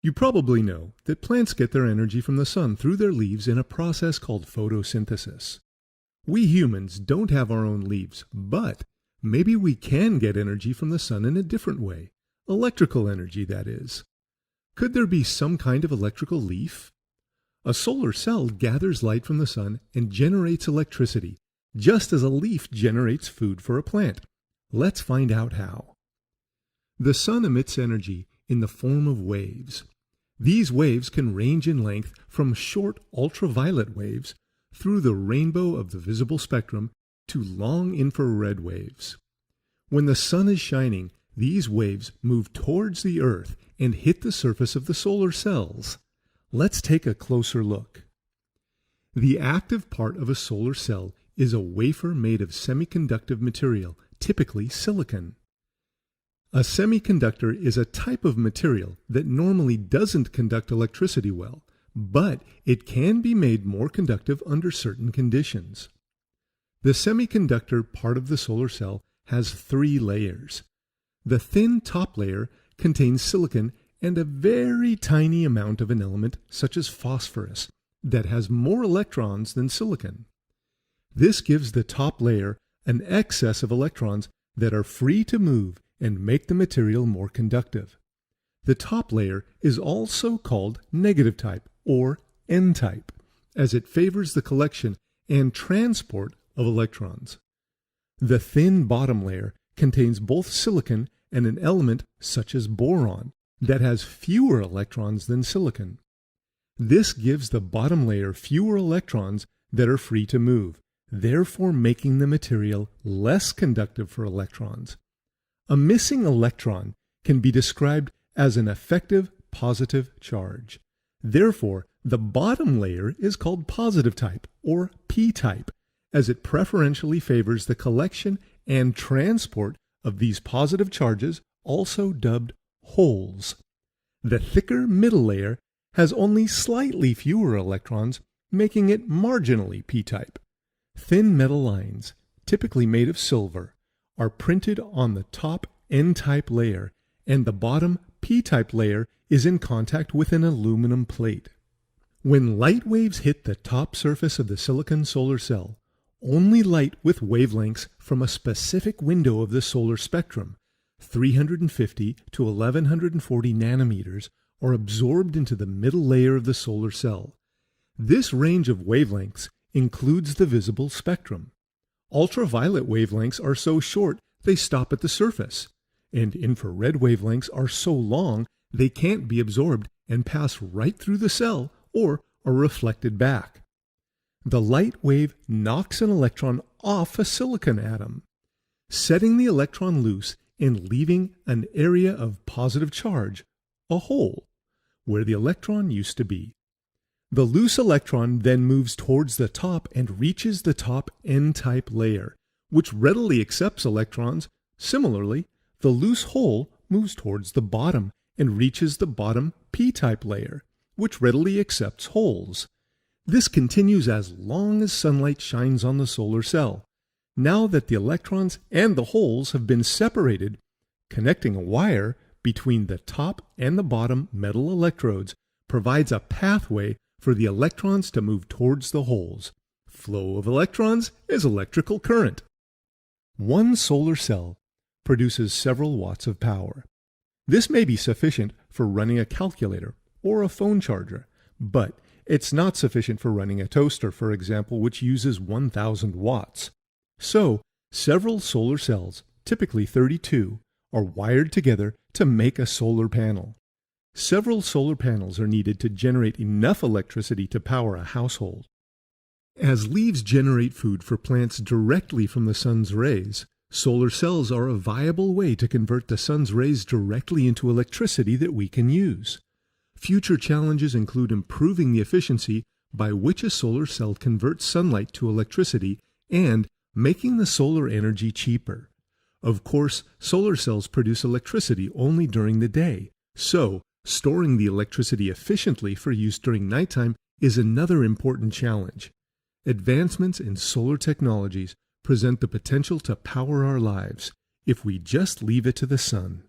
You probably know that plants get their energy from the sun through their leaves in a process called photosynthesis. We humans don't have our own leaves, but maybe we can get energy from the sun in a different way. Electrical energy, that is. Could there be some kind of electrical leaf? A solar cell gathers light from the sun and generates electricity, just as a leaf generates food for a plant. Let's find out how. The sun emits energy in the form of waves. These waves can range in length from short ultraviolet waves through the rainbow of the visible spectrum to long infrared waves. When the sun is shining, these waves move towards the Earth and hit the surface of the solar cells. Let's take a closer look. The active part of a solar cell is a wafer made of semiconductive material, typically silicon. A semiconductor is a type of material that normally doesn't conduct electricity well, but it can be made more conductive under certain conditions. The semiconductor part of the solar cell has 3 layers. The thin top layer contains silicon and a very tiny amount of an element such as phosphorus that has more electrons than silicon. This gives the top layer an excess of electrons that are free to move and make the material more conductive. The top layer is also called negative type or N-type, as it favors the collection and transport of electrons. The thin bottom layer contains both silicon and an element such as boron that has fewer electrons than silicon. This gives the bottom layer fewer electrons that are free to move, therefore making the material less conductive for electrons. A missing electron can be described as an effective positive charge. Therefore, the bottom layer is called positive type or P-type, as it preferentially favors the collection and transport of these positive charges, also dubbed holes. The thicker middle layer has only slightly fewer electrons, making it marginally P-type. Thin metal lines, typically made of silver, are printed on the top N-type layer, and the bottom P-type layer is in contact with an aluminum plate. When light waves hit the top surface of the silicon solar cell, only light with wavelengths from a specific window of the solar spectrum, 350 to 1140 nanometers, are absorbed into the middle layer of the solar cell. This range of wavelengths includes the visible spectrum. Ultraviolet wavelengths are so short they stop at the surface, and infrared wavelengths are so long they can't be absorbed and pass right through the cell or are reflected back. The light wave knocks an electron off a silicon atom, setting the electron loose and leaving an area of positive charge, a hole, where the electron used to be. The loose electron then moves towards the top and reaches the top N-type layer, which readily accepts electrons. Similarly, the loose hole moves towards the bottom and reaches the bottom P-type layer, which readily accepts holes. This continues as long as sunlight shines on the solar cell. Now that the electrons and the holes have been separated, connecting a wire between the top and the bottom metal electrodes provides a pathway for the electrons to move towards the holes. Flow of electrons is electrical current. One solar cell produces several watts of power. This may be sufficient for running a calculator or a phone charger, but it's not sufficient for running a toaster, for example, which uses 1,000 watts. So, several solar cells, typically 32, are wired together to make a solar panel. Several solar panels are needed to generate enough electricity to power a household. As leaves generate food for plants directly from the sun's rays, solar cells are a viable way to convert the sun's rays directly into electricity that we can use. Future challenges include improving the efficiency by which a solar cell converts sunlight to electricity and making the solar energy cheaper. Of course, solar cells produce electricity only during the day, so storing the electricity efficiently for use during nighttime is another important challenge. Advancements in solar technologies present the potential to power our lives if we just leave it to the sun.